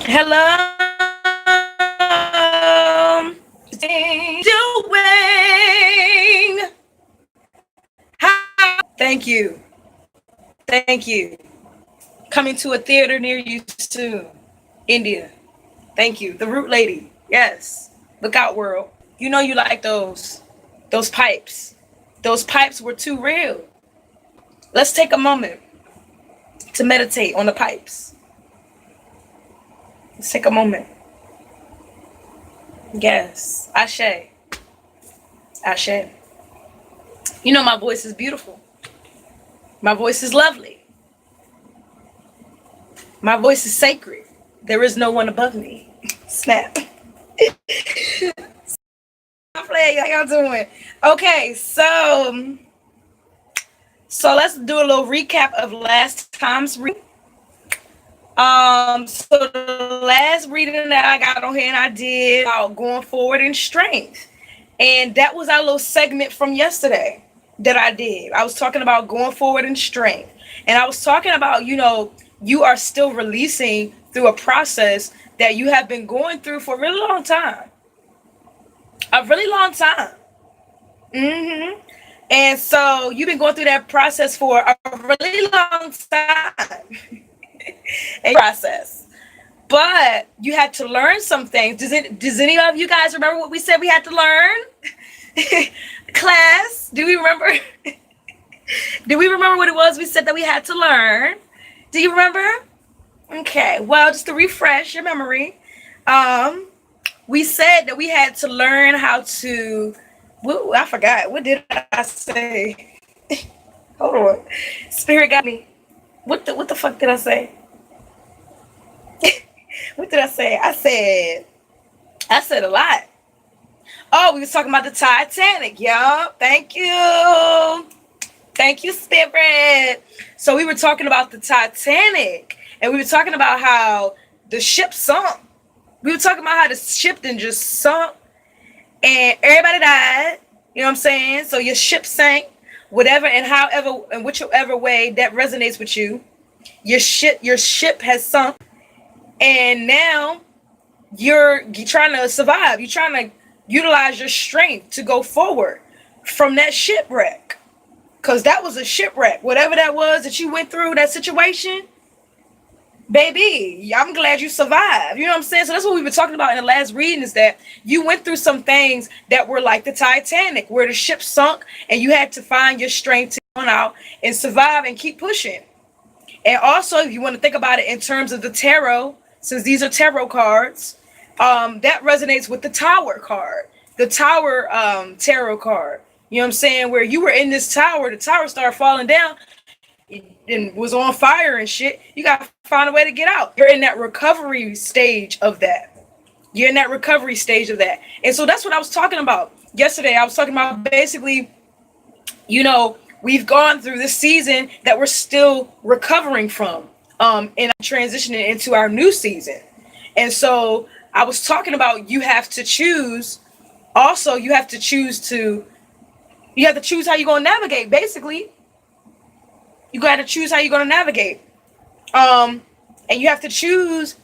Hello. Doing? Thank you. Thank you. Coming to a theater near you soon. India. Thank you. The Root Lady. Yes. Look out, world. You know you like those. Those pipes. Those pipes were too real. Let's take a moment to meditate on the pipes. Let's take a moment. Yes. Ashe. Ashe. You know my voice is beautiful. My voice is lovely. My voice is sacred. There is no one above me. Snap. How y'all doing? Okay, so let's do a little recap of last time's reading. So the last reading that I got on here and I did about going forward in strength. And that was our little segment from yesterday that I did. I was talking about going forward in strength. And I was talking about, you are still releasing through a process that you have been going through for a really long time. A really long time. And so you've been going through that process for a really long time. A process. But you had to learn some things. Does any of you guys remember what we said we had to learn? Class, do we remember? Do we remember what it was we said that we had to learn? Do you remember? Okay, well, just to refresh your memory, we said that we had to learn how to. Woo, I forgot. What did I say? Hold on. Spirit got me. What the fuck did I say? What did I say? I said a lot. Oh, we was talking about the Titanic, y'all. Thank you. Thank you, Spirit. So we were talking about the Titanic, and we were talking about how the ship sunk. We were talking about how the ship then just sunk, and everybody died. You know what I'm saying? So your ship sank, whatever and however and whichever way that resonates with you. Your ship has sunk, and now you're trying to survive. You're trying to utilize your strength to go forward from that shipwreck. Because that was a shipwreck. Whatever that was that you went through, that situation, baby, I'm glad you survived. You know what I'm saying? So that's what we were talking about in the last reading, is that you went through some things that were like the Titanic, where the ship sunk and you had to find your strength to go out and survive and keep pushing. And also, if you want to think about it in terms of the tarot, since these are tarot cards, that resonates with the Tower card, the Tower tarot card. You know what I'm saying? Where you were in this tower, the tower started falling down and was on fire and shit. You got to find a way to get out. You're in that recovery stage of that. And so that's what I was talking about yesterday. I was talking about basically, we've gone through this season that we're still recovering from, and transitioning into our new season. And so I was talking about you have to choose. Also, you have to choose how you're going to navigate, basically. You got to choose how you're going to navigate. And you have to choose,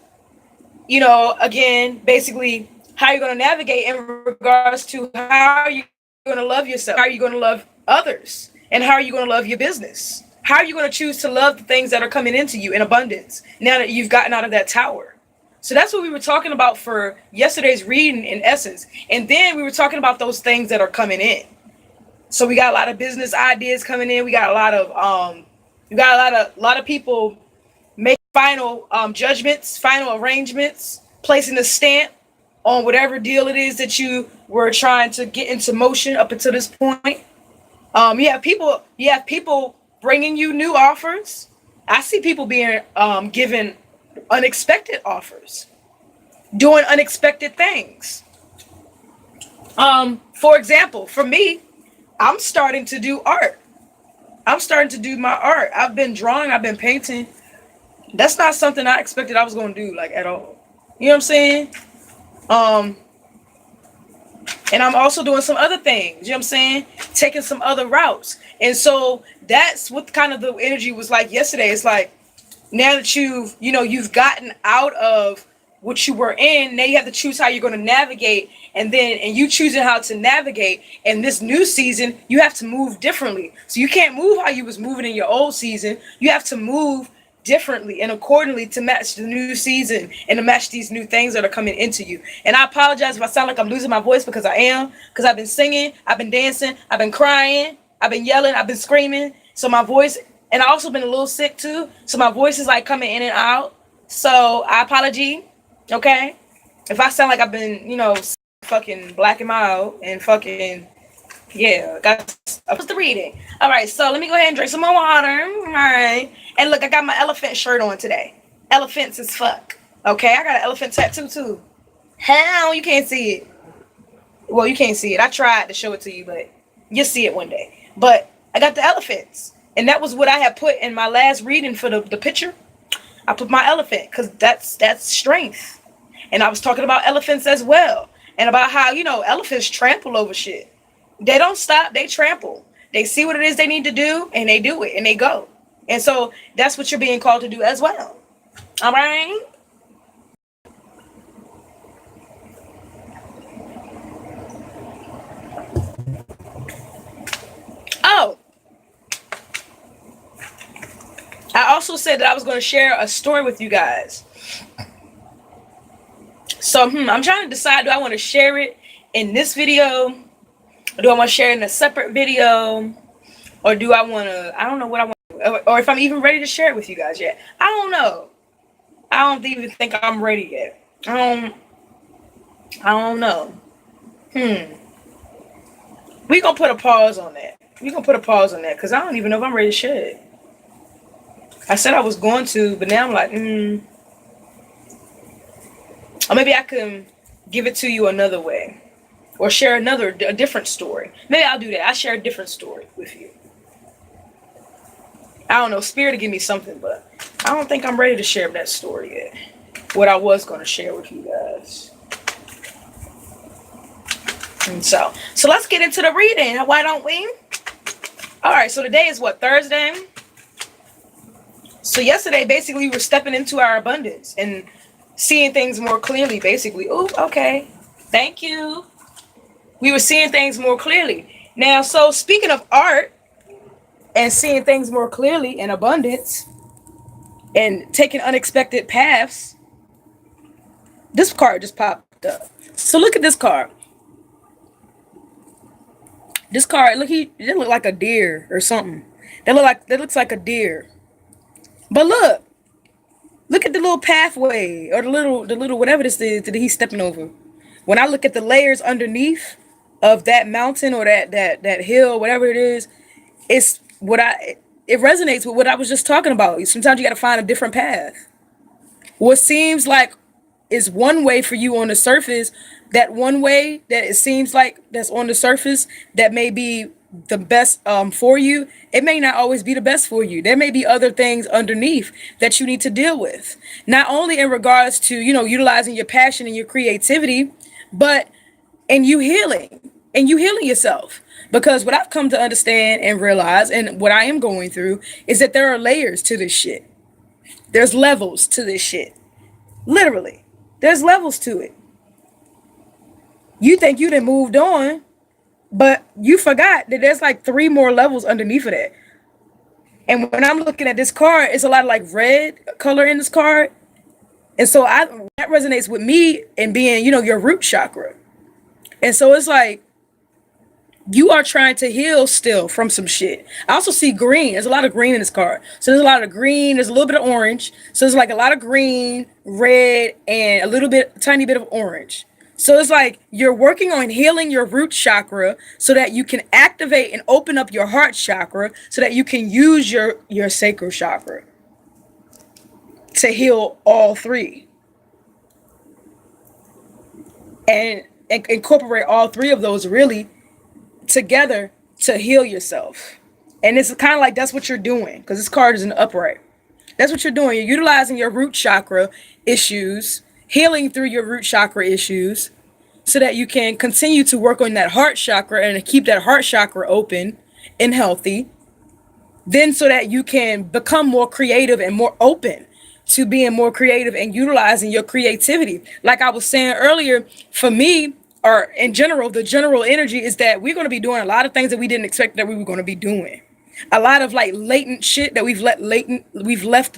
again, basically how you're going to navigate in regards to how you're going to love yourself, how are you going to love others, and how are you going to love your business? How are you going to choose to love the things that are coming into you in abundance now that you've gotten out of that tower? So that's what we were talking about for yesterday's reading, in essence. And then we were talking about those things that are coming in. So we got a lot of business ideas coming in. We got a lot of people making final judgments, final arrangements, placing a stamp on whatever deal it is that you were trying to get into motion up until this point. You have people bringing you new offers. I see people being given unexpected offers, doing unexpected things. For example, for me, I'm starting to do art. I'm starting to do my art. I've been drawing, I've been painting. That's not something I expected I was going to do, like, at all. You know what I'm saying? And I'm also doing some other things, you know what I'm saying? Taking some other routes. And so that's what kind of the energy was like yesterday. It's like, now that you've gotten out of what you were in. Now you have to choose how you're going to navigate, and you choosing how to navigate in this new season, you have to move differently. So you can't move how you was moving in your old season. You have to move differently and accordingly to match the new season and to match these new things that are coming into you. And I apologize if I sound like I'm losing my voice, because I am, because I've been singing, I've been dancing, I've been crying, I've been yelling, I've been screaming. So my voice, and I also been a little sick too. So my voice is like coming in and out. So I apologize. Okay. If I sound like I've been, fucking black and mild and fucking, yeah, got the reading. All right, so let me go ahead and drink some more water. All right. And look, I got my elephant shirt on today. Elephants as fuck. Okay, I got an elephant tattoo too. Hell, you can't see it. Well, you can't see it. I tried to show it to you, but you'll see it one day. But I got the elephants. And that was what I had put in my last reading for the picture. I put my elephant because that's strength. And I was talking about elephants as well. And about how, elephants trample over shit. They don't stop. They trample. They see what it is they need to do, and they do it, and they go. And so that's what you're being called to do as well. All right? Oh. I also said that I was going to share a story with you guys. So, I'm trying to decide, do I want to share it in this video? Or do I want to share it in a separate video? Or do I want to, I don't know what I want, or if I'm even ready to share it with you guys yet. I don't know. I don't even think I'm ready yet. I don't know. We gonna put a pause on that. Because I don't even know if I'm ready to share it. I said I was going to, but now I'm like, Or maybe I can give it to you another way. Or share a different story. Maybe I'll do that. I'll share a different story with you. I don't know. Spirit will give me something, but I don't think I'm ready to share that story yet. What I was going to share with you guys. And so let's get into the reading. Why don't we? All right. So today is what? Thursday? So yesterday, basically, we were stepping into our abundance and seeing things more clearly, basically. Ooh, okay. Thank you. We were seeing things more clearly. Now, so speaking of art and seeing things more clearly in abundance and taking unexpected paths, this card just popped up. So look at this card. This card, look, it look like a deer or something. That looks like a deer. But look at the little pathway or the little whatever this is that he's stepping over. When I look at the layers underneath of that mountain or that hill, whatever it is, it resonates with what I was just talking about. Sometimes you got to find a different path. What seems like is one way for you on the surface, that one way that it seems like that's on the surface that may be the best for you, it may not always be the best for you. There may be other things underneath that you need to deal with, not only in regards to utilizing your passion and your creativity, but in you healing yourself. Because what I've come to understand and realize, and what I am going through, is that there are layers to this shit. There's levels to this shit. Literally, there's levels to it. You think you done moved on, but you forgot that there's like 3 more levels underneath of that. And when I'm looking at this card, it's a lot of like red color in this card. And so that resonates with me in being, your root chakra. And so it's like, you are trying to heal still from some shit. I also see green. There's a lot of green in this card. So there's a lot of green. There's a little bit of orange. So there's like a lot of green, red, and tiny bit of orange. So it's like you're working on healing your root chakra so that you can activate and open up your heart chakra so that you can use your sacral chakra to heal all 3. And incorporate all 3 of those really together to heal yourself. And it's kind of like that's what you're doing, because this card is an upright. That's what you're doing. You're utilizing your root chakra issues, healing through your root chakra issues, so that you can continue to work on that heart chakra and keep that heart chakra open and healthy. Then so that you can become more creative and more open to being more creative and utilizing your creativity. Like I was saying earlier, for me, or in general, the general energy is that we're going to be doing a lot of things that we didn't expect that we were going to be doing. A lot of like latent shit that we've left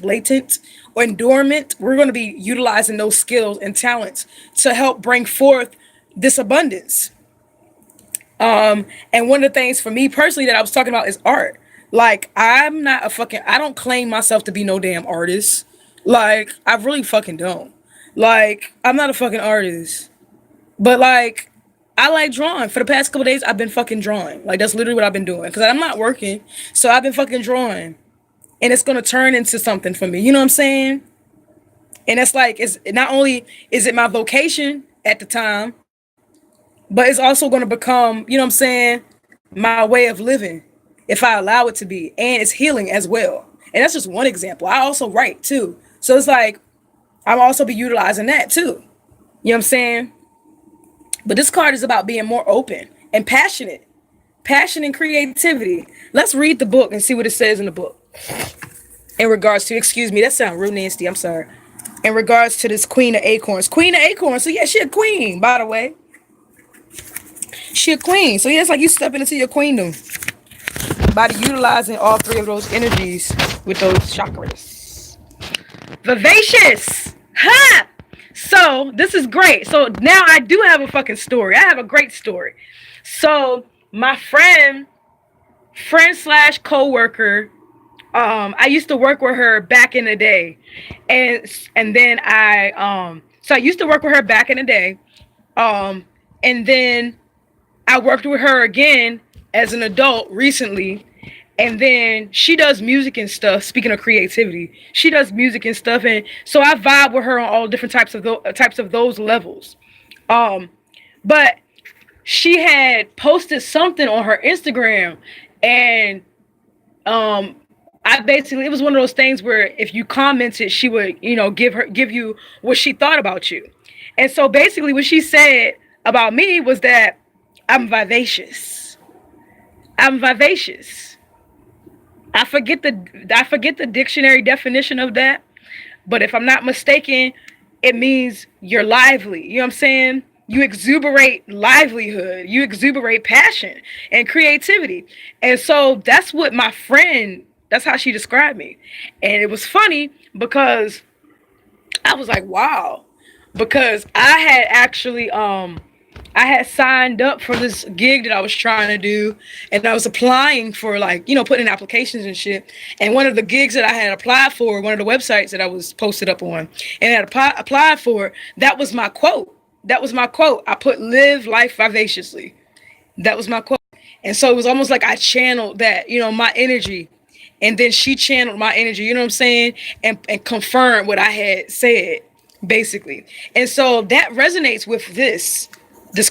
latent or dormant. We're going to be utilizing those skills and talents to help bring forth this abundance. And one of the things for me personally that I was talking about is art. Like, I don't claim myself to be no damn artist. Like, I really fucking don't. Like, I'm not a fucking artist. But like, I like drawing. For the past couple days, I've been fucking drawing. Like, that's literally what I've been doing. Because I'm not working. So I've been fucking drawing. And it's going to turn into something for me. You know what I'm saying? And it's like, it's not only is it my vocation at the time, but it's also going to become, you know what I'm saying, my way of living if I allow it to be. And it's healing as well. And that's just one example. I also write too. So it's like, I'll also be utilizing that too. You know what I'm saying? But this card is about being more open and passionate. Passion and creativity. Let's read the book and see what it says in the book. In regards to, excuse me, that sounds real nasty. I'm sorry. In regards to this Queen of Acorns. Queen of Acorns. So yeah, she a queen, by the way. She a queen. So yeah, it's like you stepping into your queendom by utilizing all three of those energies with those chakras. Vivacious. Ha! So this is great. So now I do have a fucking story. I have a great story. So my friend slash co-worker, I used to work with her back in the day. And then so I used to work with her back in the day. And then I worked with her again as an adult recently. And then she does music and stuff. Speaking of creativity, she does music and stuff, and so I vibe with her on all different types of those levels. But she had posted something on her Instagram, and I basically, it was one of those things where if you commented, she would, give you what she thought about you. And so basically, what she said about me was that I'm vivacious. I'm vivacious. I forget the dictionary definition of that, but if I'm not mistaken, it means you're lively. You know what I'm saying? You exuberate livelihood, you exuberate passion and creativity. And so that's what that's how she described me. And it was funny because I was like, wow, because I had actually I had signed up for this gig that I was trying to do, and I was applying for, like, putting in applications and shit. And one of the gigs that I had applied for, one of the websites that I was posted up on and had applied for, that was my quote. I put live life vivaciously. That was my quote. And so it was almost like I channeled that, my energy. And then she channeled my energy, you know what I'm saying? And confirmed what I had said, basically. And so that resonates with this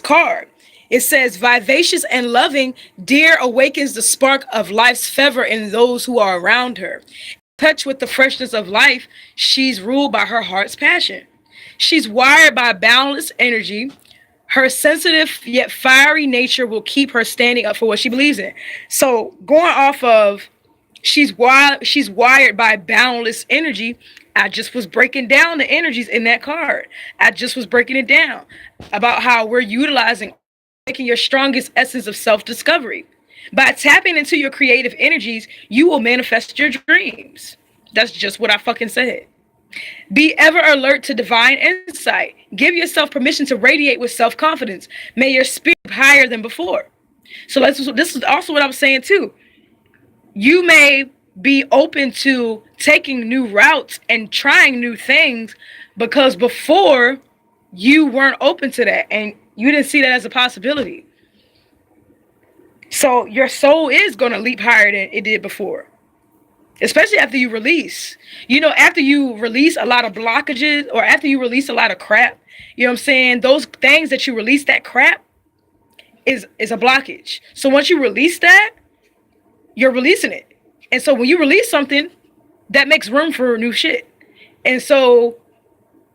card. It says, vivacious and loving, dear awakens the spark of life's fervor in those who are around her. In touch with the freshness of life, she's ruled by her heart's passion. She's wired by boundless energy. Her sensitive yet fiery nature will keep her standing up for what she believes in. So going off of she's wired by boundless energy, I just was breaking down the energies in that card. I just was breaking it down about how we're utilizing, making your strongest essence of self-discovery. By tapping into your creative energies, you will manifest your dreams. That's just what I fucking said. Be ever alert to divine insight. Give yourself permission to radiate with self-confidence. May your spirit be higher than before. So this is also what I was saying too. You may be open to taking new routes and trying new things because before you weren't open to that and you didn't see that as a possibility. So your soul is going to leap higher than it did before, especially after you release. After you release a lot of blockages or after you release a lot of crap, you know what I'm saying? Those things that you release, that crap is a blockage. So once you release that, you're releasing it. And so when you release something, that makes room for new shit. And so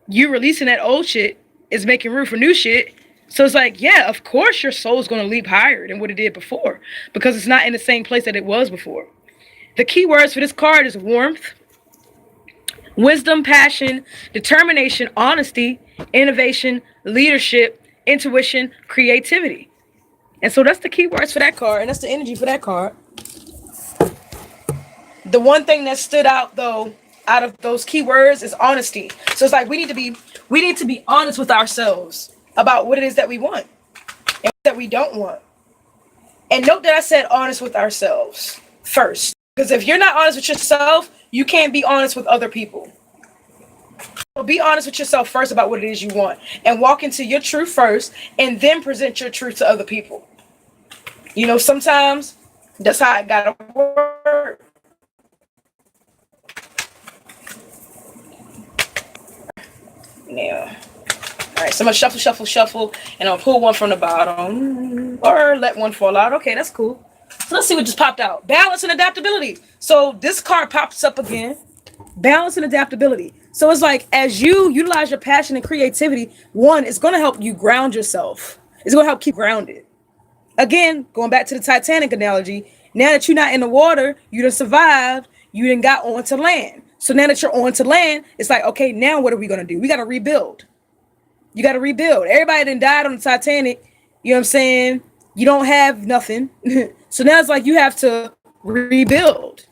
you releasing that old shit is making room for new shit. So it's like, yeah, of course your soul is going to leap higher than what it did before because it's not in the same place that it was before. The key words for this card is warmth, Wisdom, passion, determination, honesty, innovation, leadership, intuition, creativity. And so that's the keywords for that card, and that's the energy for that card. The one thing that stood out though, out of those keywords, is honesty. So it's like we need to be honest with ourselves about what it is that we want and that we don't want. And note that I said honest with ourselves first. Because if you're not honest with yourself, you can't be honest with other people. So be honest with yourself first about what it is you want. And walk into your truth first, and then present your truth to other people. You know, sometimes that's how it gotta work. Yeah. All right, so I'm gonna shuffle, shuffle, shuffle, and I'll pull one from the bottom or let one fall out. Okay, that's cool. So let's see what just popped out. Balance and adaptability. So this card pops up again. Balance and adaptability. So it's like, as you utilize your passion and creativity, one, it's going to help you ground yourself. It's going to help keep grounded. Again, going back to the Titanic analogy, now that you're not in the water, you done survived, you done got onto land. So now that you're onto land, it's like, okay, now what are we going to do? We got to rebuild. You got to rebuild. Everybody done died on the Titanic. You know what I'm saying? You don't have nothing. So now it's like you have to rebuild.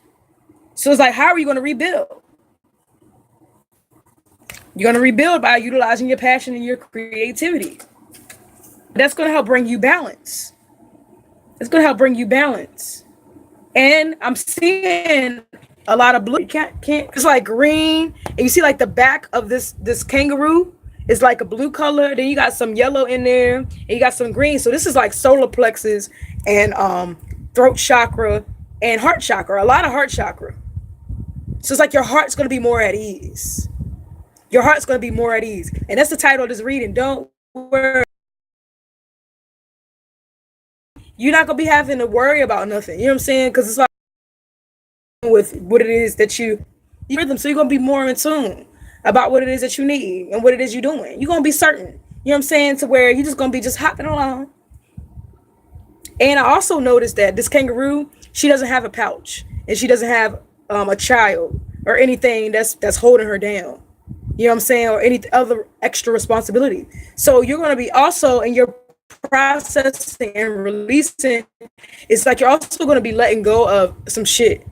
So it's like, how are you going to rebuild? You're going to rebuild by utilizing your passion and your creativity. That's going to help bring you balance. It's going to help bring you balance. And I'm seeing a lot of blue. You can't, it's like green. And you see like the back of this kangaroo is like a blue color. Then you got some yellow in there. And you got some green. So this is like solar plexus and throat chakra and heart chakra. A lot of heart chakra. So it's like your heart's going to be more at ease. Your heart's going to be more at ease. And that's the title of this reading. Don't worry. You're not going to be having to worry about nothing. You know what I'm saying? Because it's like with what it is that you rhythm. So you're going to be more in tune about what it is that you need and what it is you're doing. You're going to be certain. You know what I'm saying? To where you're just going to be just hopping along. And I also noticed that this kangaroo, she doesn't have a pouch. And she doesn't have a child or anything that's holding her down. You know what I'm saying? Or any other extra responsibility. So you're going to be also in your processing and releasing. It's like you're also going to be letting go of some shit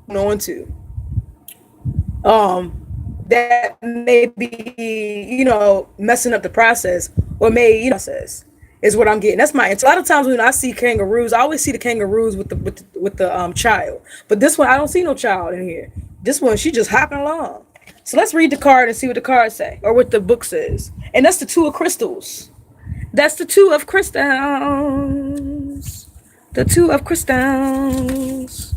on to. That may be, you know, messing up the process or may, process is what I'm getting. That's my, it's a lot of times when I see kangaroos, I always see the kangaroos with the child. But this one, I don't see no child in here. This one, she just hopping along. So let's read the card and see what the card say or what the book says. And that's the Two of Crystals. That's the Two of Crystals. The Two of Crystals.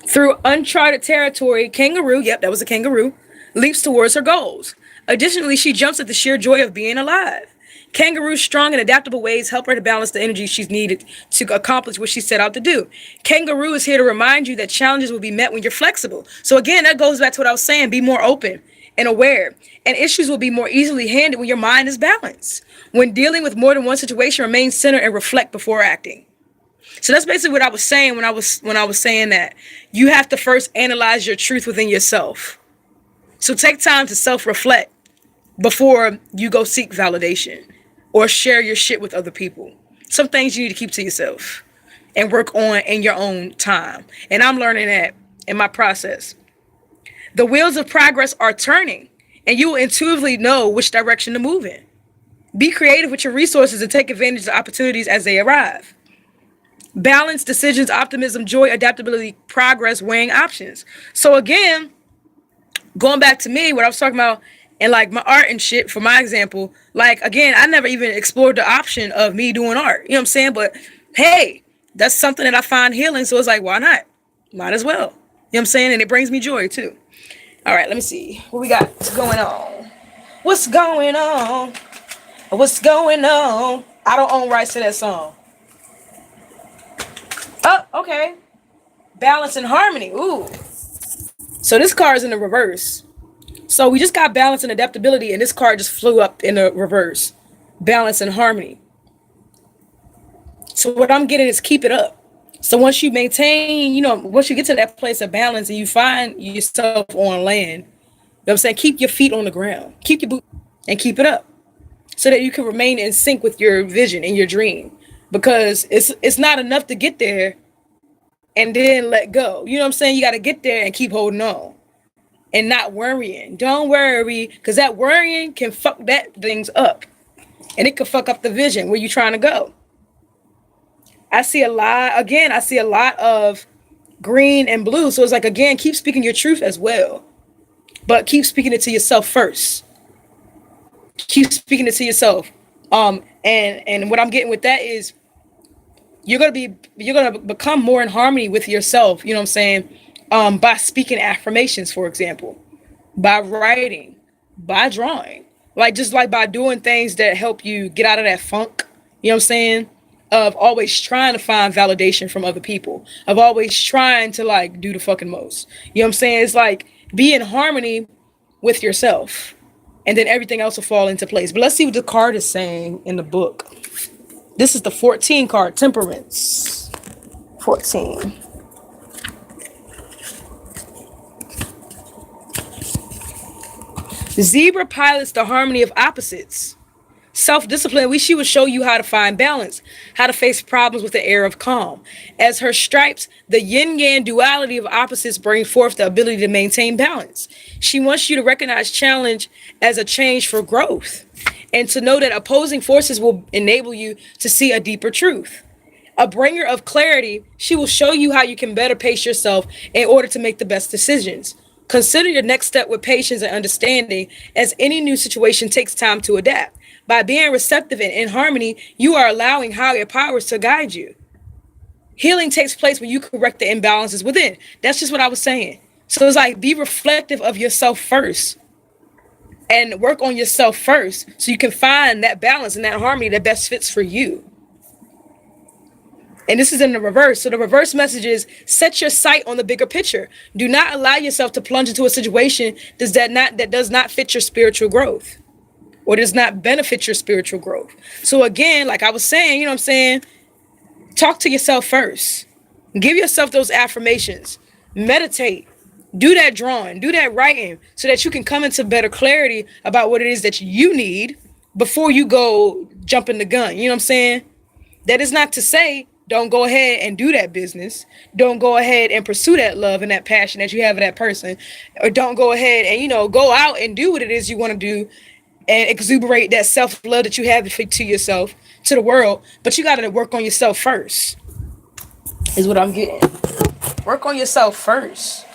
Through uncharted territory, kangaroo, yep, that was a kangaroo, leaps towards her goals. Additionally, she jumps at the sheer joy of being alive. Kangaroo's strong and adaptable ways help her to balance the energy she's needed to accomplish what she set out to do. Kangaroo is here to remind you that challenges will be met when you're flexible. So again, that goes back to what I was saying, be more open and aware. And issues will be more easily handled when your mind is balanced. When dealing with more than one situation, remain centered and reflect before acting. So that's basically what I was saying when I was saying that you have to first analyze your truth within yourself. So take time to self-reflect before you go seek validation or share your shit with other people. Some things you need to keep to yourself and work on in your own time. And I'm learning that in my process. The wheels of progress are turning, and you will intuitively know which direction to move in. Be creative with your resources and take advantage of opportunities as they arrive. Balance, decisions, optimism, joy, adaptability, progress, weighing options. So again, going back to me, what I was talking about and like my art and shit, for my example, like, again, I never even explored the option of me doing art. You know what I'm saying? But hey, that's something that I find healing. So it's like, why not? Might as well. You know what I'm saying? And it brings me joy too. All right, let me see what we got going on. What's going on? What's going on? I don't own rights to that song. Oh, okay. Balance and harmony. Ooh. So this card is in the reverse. So we just got balance and adaptability, and this card just flew up in the reverse. Balance and harmony. So what I'm getting is keep it up. So once you maintain, once you get to that place of balance and you find yourself on land, what I'm saying, keep your feet on the ground, keep your boot and keep it up so that you can remain in sync with your vision and your dream. Because it's not enough to get there and then let go. You know what I'm saying? You got to get there and keep holding on and not worrying. Don't worry, because that worrying can fuck that things up, and it could fuck up the vision where you're trying to go. I see a lot of green and blue. So it's like, again, keep speaking your truth as well, but keep speaking it to yourself first. Keep speaking it to yourself. And what I'm getting with that is you're gonna become more in harmony with yourself. You know what I'm saying? By speaking affirmations, for example, by writing, by drawing, like just like by doing things that help you get out of that funk. You know what I'm saying? Of always trying to find validation from other people, of always trying to like do the fucking most. You know what I'm saying? It's like be in harmony with yourself, and then everything else will fall into place. But let's see what the card is saying in the book. This is the 14 card, Temperance. 14. Zebra pilots the harmony of opposites. Self-discipline, she will show you how to find balance, how to face problems with an air of calm. As her stripes, the yin-yang duality of opposites bring forth the ability to maintain balance. She wants you to recognize challenge as a change for growth, and to know that opposing forces will enable you to see a deeper truth. A bringer of clarity, she will show you how you can better pace yourself in order to make the best decisions. Consider your next step with patience and understanding, as any new situation takes time to adapt. By being receptive and in harmony, you are allowing higher powers to guide you. Healing takes place when you correct the imbalances within. That's just what I was saying. So it's like, be reflective of yourself first and work on yourself first so you can find that balance and that harmony that best fits for you. And this is in the reverse. So the reverse message is set your sight on the bigger picture. Do not allow yourself to plunge into a situation that does not fit your spiritual growth, or does not benefit your spiritual growth. So again, like I was saying, you know what I'm saying? Talk to yourself first. Give yourself those affirmations. Meditate. Do that drawing. Do that writing so that you can come into better clarity about what it is that you need before you go jumping the gun. You know what I'm saying? That is not to say don't go ahead and do that business. Don't go ahead and pursue that love and that passion that you have for that person. Or don't go ahead and, go out and do what it is you want to do and exuberate that self-love that you have to yourself, to the world. But you got to work on yourself first, is what I'm getting. Work on yourself first.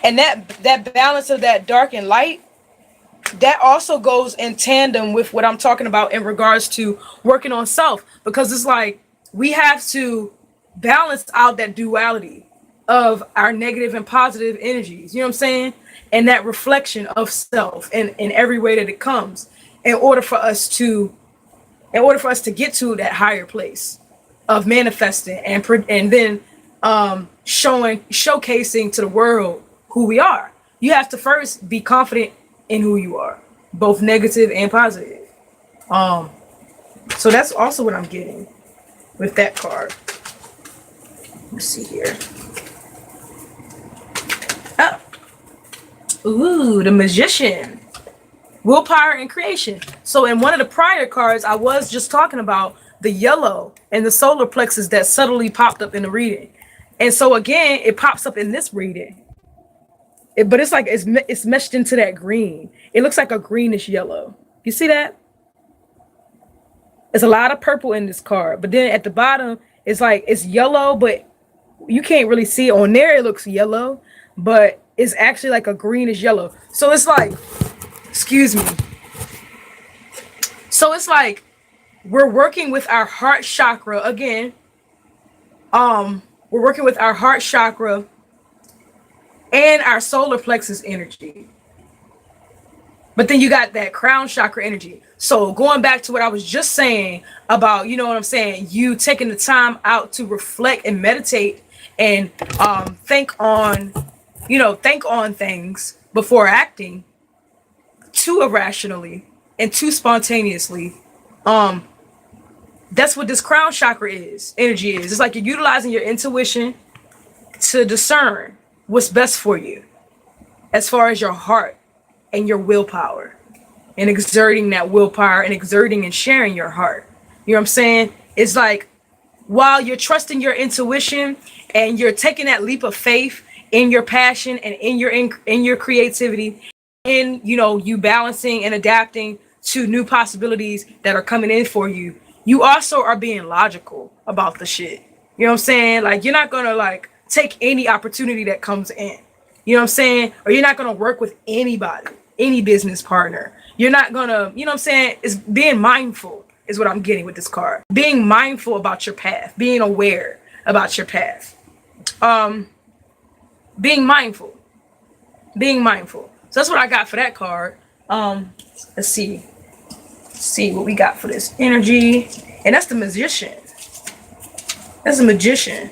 And that balance of that dark and light, that also goes in tandem with what I'm talking about in regards to working on self. Because it's like, we have to balance out that duality of our negative and positive energies. You know what I'm saying? And that reflection of self in every way that it comes, in order for us to get to that higher place of manifesting and then showcasing to the world who we are. You have to first be confident in who you are, both negative and positive. So that's also what I'm getting with that card. Let's see here. Oh. Ooh, the Magician. Willpower and creation. So in one of the prior cards, I was just talking about the yellow and the solar plexus that subtly popped up in the reading. And so again, it pops up in this reading. But it's like it's meshed into that green. It looks like a greenish yellow. You see that? There's a lot of purple in this card, but then at the bottom, it's like it's yellow, but you can't really see it. On there, it looks yellow, but it's actually like a greenish yellow. So it's like, excuse me. So it's like we're working with our heart chakra again. We're working with our heart chakra and our solar plexus energy. But then you got that crown chakra energy. So going back to what I was just saying about, you know what I'm saying, you taking the time out to reflect and meditate and think on things before acting too irrationally and too spontaneously. That's what this crown chakra energy is. It's like you're utilizing your intuition to discern what's best for you as far as your heart and your willpower, and exerting that willpower and exerting and sharing your heart. You know what I'm saying? It's like while you're trusting your intuition and you're taking that leap of faith in your passion and in your creativity, in you balancing and adapting to new possibilities that are coming in for you, you also are being logical about the shit. You know what I'm saying? Like, you're not gonna like take any opportunity that comes in. You know what I'm saying? Or you're not gonna work with anybody, any business partner. You're not gonna, you know what I'm saying? It's being mindful is what I'm getting with this card. Being mindful about your path, being aware about your path. Being mindful. Being mindful. So that's what I got for that card. Let's see. See what we got for this energy. And that's the magician. That's the magician.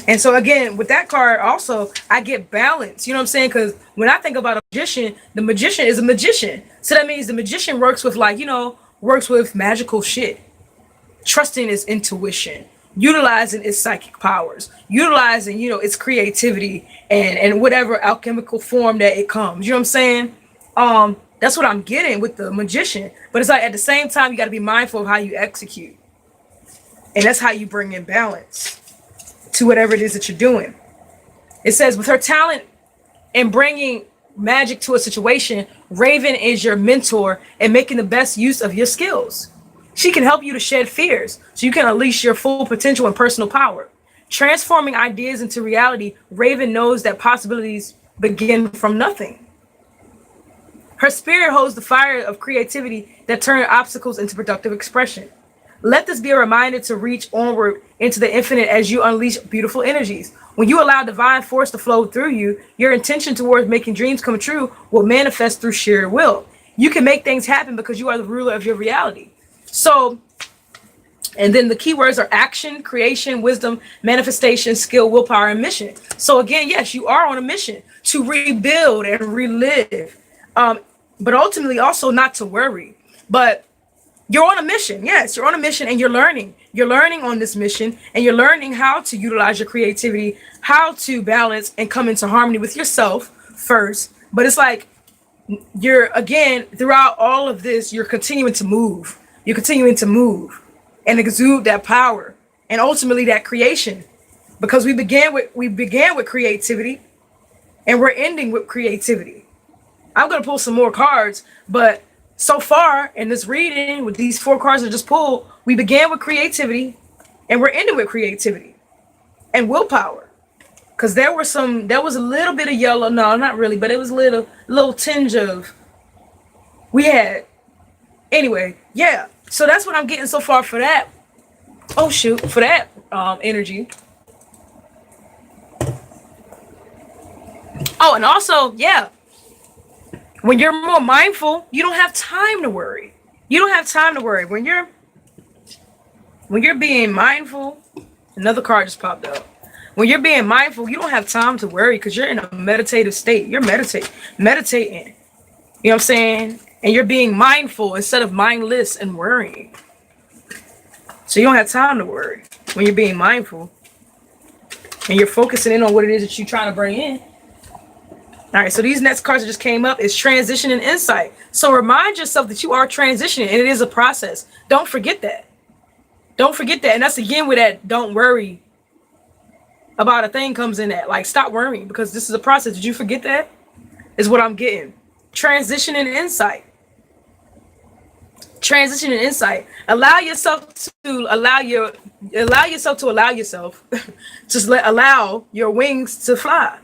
And so again, with that card also, I get balance. You know what I'm saying? Because when I think about a magician, the magician is a magician. So that means the magician works with works with magical shit. Trusting its intuition, utilizing its psychic powers, utilizing, its creativity and whatever alchemical form that it comes. You know what I'm saying? That's what I'm getting with the magician. But it's like at the same time, you got to be mindful of how you execute. And that's how you bring in balance to whatever it is that you're doing. It says, with her talent in bringing magic to a situation, Raven is your mentor and making the best use of your skills. She can help you to shed fears so you can unleash your full potential and personal power. Transforming ideas into reality, Raven knows that possibilities begin from nothing. Her spirit holds the fire of creativity that turns obstacles into productive expression. Let this be a reminder to reach onward into the infinite as you unleash beautiful energies. When you allow divine force to flow through you, your intention towards making dreams come true will manifest through sheer will. You can make things happen because you are the ruler of your reality. So, and then the keywords are action, creation, wisdom, manifestation, skill, willpower, and mission. So again, yes, you are on a mission to rebuild and relive. But ultimately also not to worry. But you're on a mission. Yes, you're on a mission and you're learning. You're learning on this mission and you're learning how to utilize your creativity, how to balance and come into harmony with yourself first. But it's like you're, again, throughout all of this, you're continuing to move. You're continuing to move and exude that power and ultimately that creation. Because we began with creativity and we're ending with creativity. I'm going to pull some more cards, but so far in this reading with these 4 cards I just pulled, we began with creativity and we're ending with creativity and willpower. Because there was a little bit of yellow. No, not really, but it was a little tinge of, we had, anyway, yeah. So that's what I'm getting so far for that. Oh shoot, for that energy. Oh, and also, yeah. When you're more mindful, you don't have time to worry. You don't have time to worry. When you're being mindful, another card just popped up. When you're being mindful, you don't have time to worry because you're in a meditative state. You're meditating. You know what I'm saying? And you're being mindful instead of mindless and worrying. So you don't have time to worry when you're being mindful. And you're focusing in on what it is that you're trying to bring in. All right, so these next cards that just came up is transition and insight. So remind yourself that you are transitioning and it is a process. Don't forget that. Don't forget that. And that's again where that don't worry about a thing comes in at. Like, stop worrying because this is a process. Did you forget that? Is what I'm getting. Transition and insight. Transition and insight. Allow yourself to allow yourself. Just allow your wings to fly.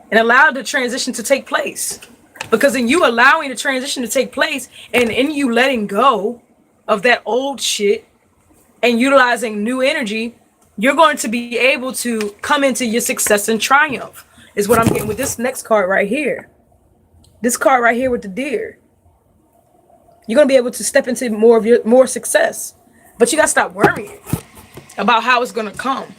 And allow the transition to take place. Because in you allowing the transition to take place and in you letting go of that old shit and utilizing new energy, you're going to be able to come into your success and triumph, is what I'm getting with this next card right here. This card right here with the deer. You're going to be able to step into more success. But you got to stop worrying about how it's going to come.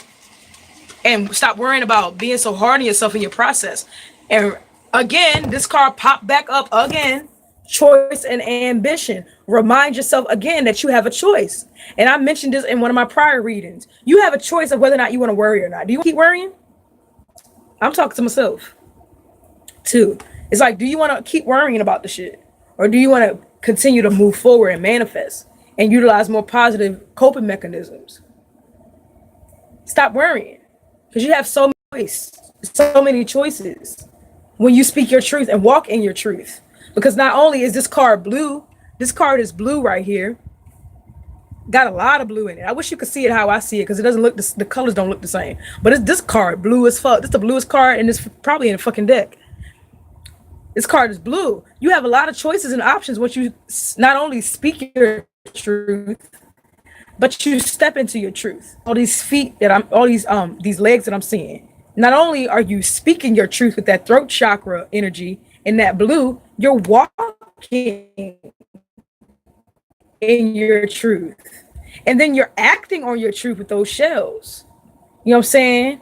And stop worrying about being so hard on yourself in your process. And again, this card popped back up again. choice and ambition. Remind yourself again that you have a choice. And I mentioned this in one of my prior readings. You have a choice of whether or not you want to worry or not. Do you keep worrying? I'm talking to myself too. It's like, do you want to keep worrying about the shit? Or do you want to continue to move forward and manifest and utilize more positive coping mechanisms? Stop worrying, because you have so many choices when you speak your truth and walk in your truth. Because not only is this card blue, this card is blue right here. Got a lot of blue in it. I wish you could see it how I see it, because it doesn't look, the colors don't look the same. But it's this card, blue as fuck. This is the bluest card, and it's probably in the fucking deck. This card is blue. You have a lot of choices and options once you not only speak your truth, but you step into your truth. All these feet that all these legs that I'm seeing. Not only are you speaking your truth with that throat chakra energy and that blue, you're walking in your truth. And then you're acting on your truth with those shells. You know what I'm saying?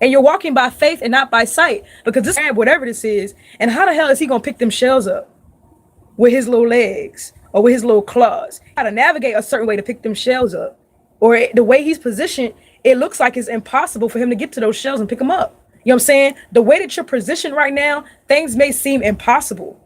And you're walking by faith and not by sight, because this, whatever this is, and how the hell is he gonna pick them shells up with his little legs or with his little claws? How to navigate a certain way to pick them shells up, or the way he's positioned, it looks like it's impossible for him to get to those shells and pick them up. You know what I'm saying? The way that you're positioned right now, things may seem impossible.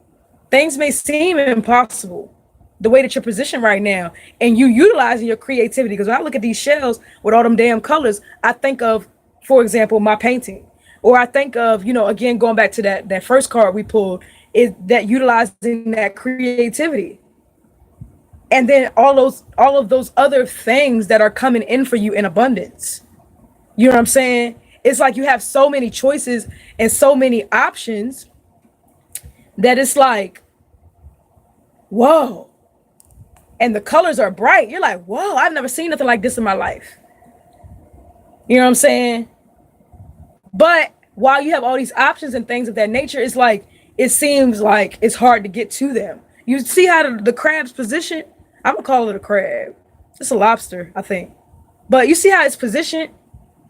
Things may seem impossible. The way that you're positioned right now, and you utilizing your creativity. Because when I look at these shells with all them damn colors, I think of, for example, my painting, or I think of, you know, again, going back to that first card we pulled, is that utilizing that creativity. And then all of those other things that are coming in for you in abundance. You know what I'm saying? It's like you have so many choices and so many options that it's like, whoa. And the colors are bright. You're like, whoa, I've never seen nothing like this in my life. You know what I'm saying? But while you have all these options and things of that nature, it's like, it seems like it's hard to get to them. You see how the crab's position? I'm gonna call it a crab. It's a lobster, I think. But you see how it's positioned?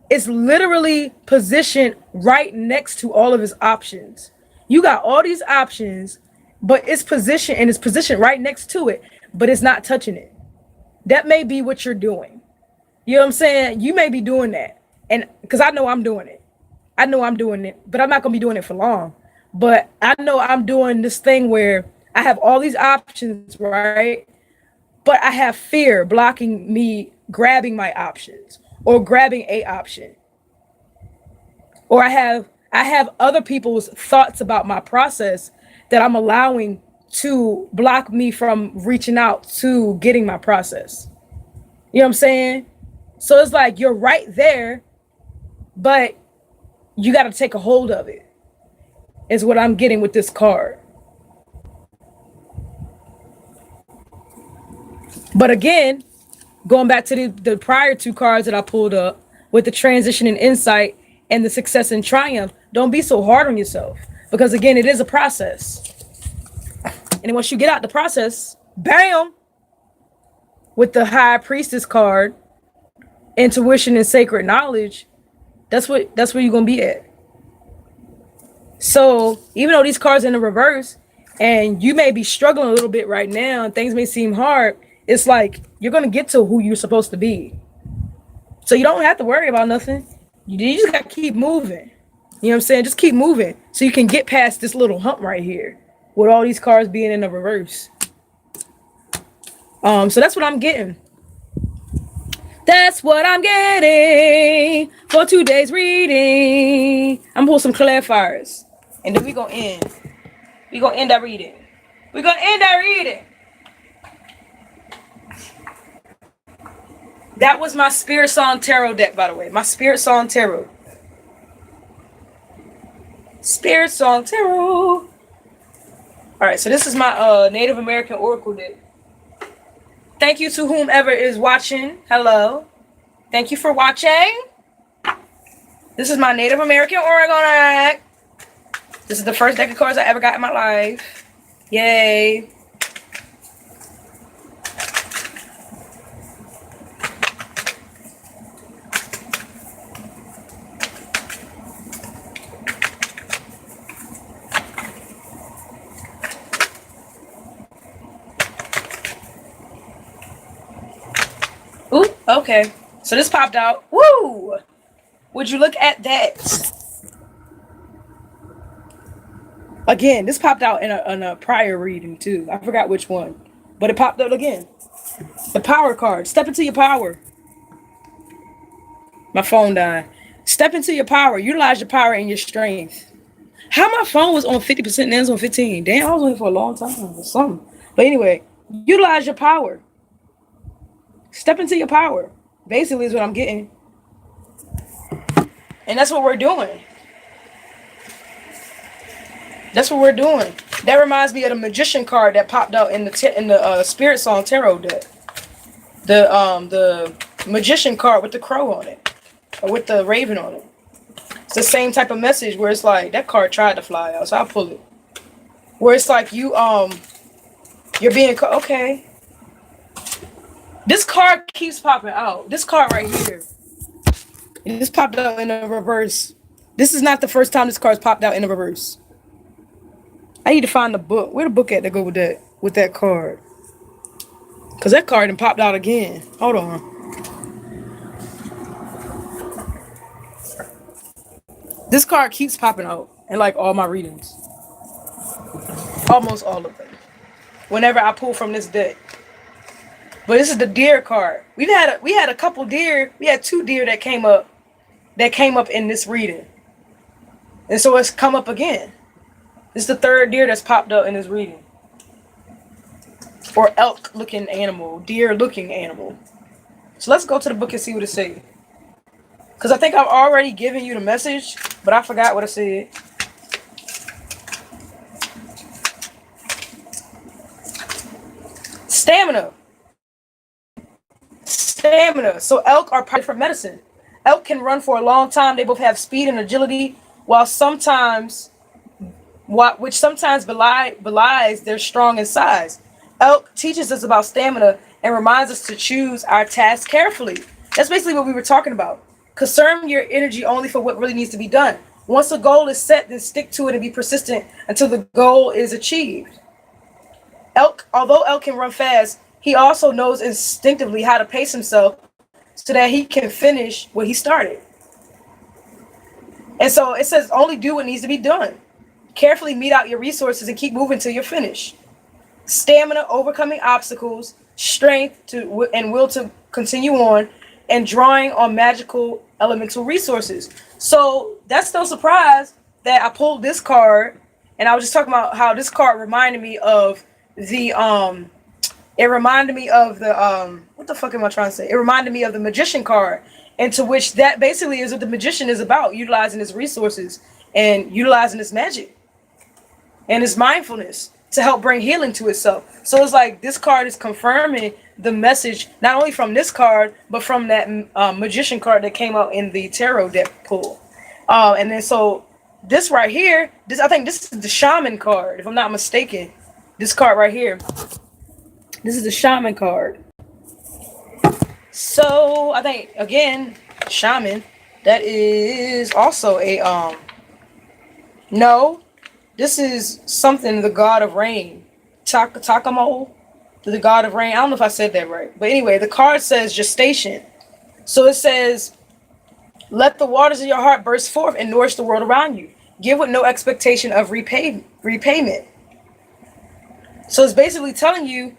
It's literally positioned right next to all of his options. You got all these options, but it's positioned, and it's positioned right next to it, but it's not touching it. That may be what you're doing. You know what I'm saying? You may be doing that. And because I know I'm doing it. I know I'm doing it, but I'm not going to be doing it for long. But I know I'm doing this thing where I have all these options, right? But I have fear blocking me grabbing my options or grabbing a option. Or I have other people's thoughts about my process that I'm allowing to block me from reaching out to getting my process. You know what I'm saying? So it's like you're right there, but you got to take a hold of it, is what I'm getting with this card. But again, going back to the prior two cards that I pulled up with the transition and insight and the success and triumph, don't be so hard on yourself, because again, it is a process. And then once you get out the process, bam, with the high priestess card, intuition and sacred knowledge, that's where you're gonna be at. So even though these cards are in the reverse and you may be struggling a little bit right now and things may seem hard, it's like you're gonna get to who you're supposed to be. So you don't have to worry about nothing. You just gotta keep moving. You know what I'm saying? Just keep moving so you can get past this little hump right here with all these cards being in the reverse. So that's what I'm getting. That's what I'm getting for today's reading. I'm gonna pull some clarifiers, and then we're gonna end that reading. We're gonna end that reading. That was my Spirit Song Tarot deck, by the way. My Spirit Song Tarot. Spirit Song Tarot. All right, so this is my Native American Oracle deck. Thank you to whomever is watching. Hello. Thank you for watching. This is my Native American Oracle deck. This is the first deck of cards I ever got in my life. Yay. Okay. So this popped out. Woo! Would you look at that? Again, this popped out in a prior reading too. I forgot which one. But it popped up again. The power card. Step into your power. My phone died. Step into your power. Utilize your power and your strength. How my phone was on 50% and it's on 15. Damn, I was on here for a long time or something. But anyway, utilize your power. Step into your power. Basically is what I'm getting. And that's what we're doing. That's what we're doing. That reminds me of the magician card that popped out in the Spirit Song Tarot deck. The magician card with the crow on it, or with the raven on it. It's the same type of message where it's like that card tried to fly out, so I'll pull it. Where it's like you're being okay. This card keeps popping out. This card right here. This popped out in the reverse. This is not the first time this card's popped out in the reverse. I need to find the book. Where the book at to go with that card? Cause that card done popped out again. Hold on. This card keeps popping out in like all my readings. Almost all of them. Whenever I pull from this deck. But this is the deer card. We had a couple deer. We had 2 deer that came up in this reading. And so it's come up again. This is the 3rd deer that's popped up in this reading. Or elk looking animal, deer looking animal. So let's go to the book and see what it says. Because I think I've already given you the message, but I forgot what it said. Stamina. So elk are perfect for medicine. Elk can run for a long time. They both have speed and agility, which sometimes belies their strong in size. Elk teaches us about stamina and reminds us to choose our tasks carefully. That's basically what we were talking about. Conserve your energy only for what really needs to be done. Once a goal is set, then stick to it and be persistent until the goal is achieved. Although elk can run fast, he also knows instinctively how to pace himself so that he can finish what he started. And so it says only do what needs to be done. Carefully meet out your resources and keep moving till you're finished. Stamina, overcoming obstacles, strength and will to continue on, and drawing on magical elemental resources. So that's no surprise that I pulled this card, and I was just talking about how this card reminded me of the what the fuck am I trying to say? It reminded me of the magician card, and to which that basically is what the magician is about, utilizing his resources and utilizing his magic and his mindfulness to help bring healing to itself. So it's like this card is confirming the message, not only from this card, but from that magician card that came out in the tarot deck pull. And then so this right here, I think this is the shaman card, if I'm not mistaken. This card right here. This is the shaman card. So I think again, shaman, that is also a no. This is something the god of rain. Takamo, the god of rain. I don't know if I said that right. But anyway, the card says gestation. So it says, let the waters of your heart burst forth and nourish the world around you. Give with no expectation of repayment. So it's basically telling you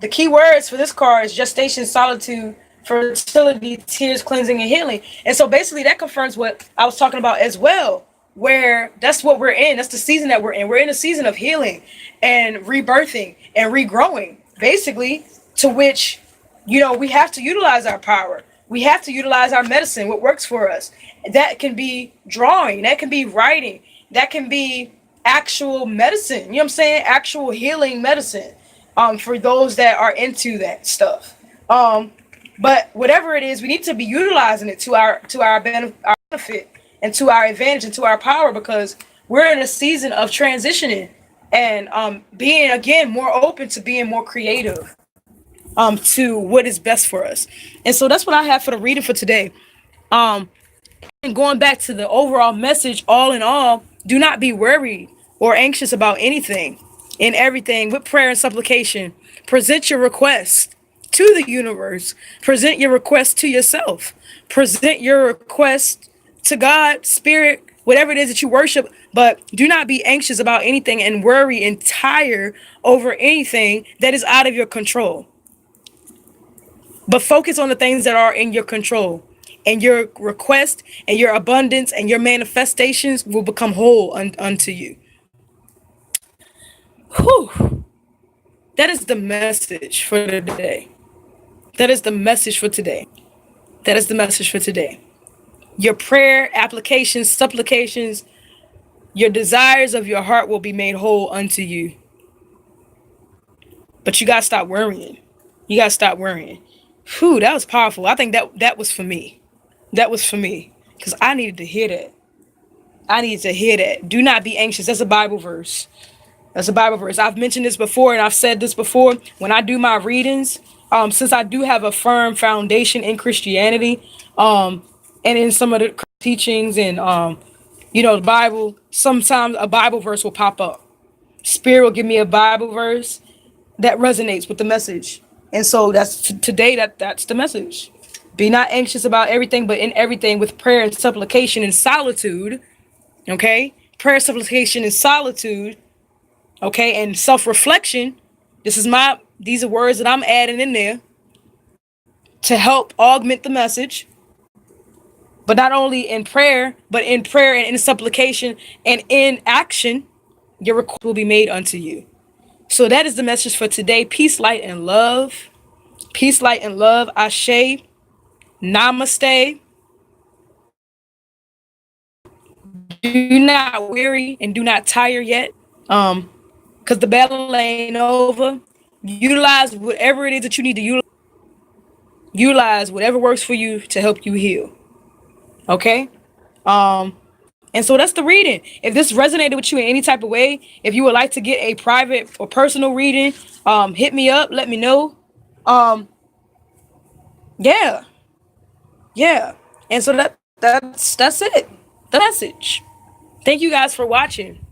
the key words for this card is gestation, solitude, fertility, tears, cleansing, and healing. And so basically that confirms what I was talking about as well, where that's what we're in. That's the season that we're in. We're in a season of healing and rebirthing and regrowing, basically, to which, we have to utilize our power. We have to utilize our medicine, what works for us. That can be drawing, that can be writing, that can be actual medicine. You know what I'm saying? Actual healing medicine. For those that are into that stuff. But whatever it is, we need to be utilizing it to our benefit and to our advantage and to our power, because we're in a season of transitioning and being again more open to being more creative to what is best for us. And so that's what I have for the reading for today. And going back to the overall message, all in all, do not be worried or anxious about anything. In everything, with prayer and supplication, present your request to the universe. Present your request to yourself. Present your request to God, spirit, whatever it is that you worship. But do not be anxious about anything and worry and tire over anything that is out of your control. But focus on the things that are in your control. And your request and your abundance and your manifestations will become whole unto you. Whew. That is the message for today. That is the message for today. That is the message for today. Your prayer, applications, supplications, your desires of your heart will be made whole unto you. But you got to stop worrying. You got to stop worrying. Whew, that was powerful. I think that was for me. That was for me. Because I needed to hear that. I needed to hear that. Do not be anxious. That's a Bible verse. That's a Bible verse. I've mentioned this before and I've said this before. When I do my readings, since I do have a firm foundation in Christianity, and in some of the teachings and, the Bible, sometimes a Bible verse will pop up. Spirit will give me a Bible verse that resonates with the message. And so today, that's the message. Be not anxious about everything, but in everything with prayer and supplication and solitude. Okay? Prayer, supplication, and solitude. Okay? And self-reflection. These are words that I'm adding in there to help augment the message. But not only in prayer, but in prayer and in supplication and in action, your request will be made unto you. So that is the message for today. Peace, light, and love. Peace, light, and love. Ashe. Namaste. Do not weary and do not tire yet. Because the battle ain't over. Utilize whatever it is that you need to utilize. Utilize whatever works for you to help you heal. Okay? And so that's the reading. If this resonated with you in any type of way, if you would like to get a private or personal reading, hit me up, let me know. Yeah. Yeah. And so that's it. The message. Thank you guys for watching.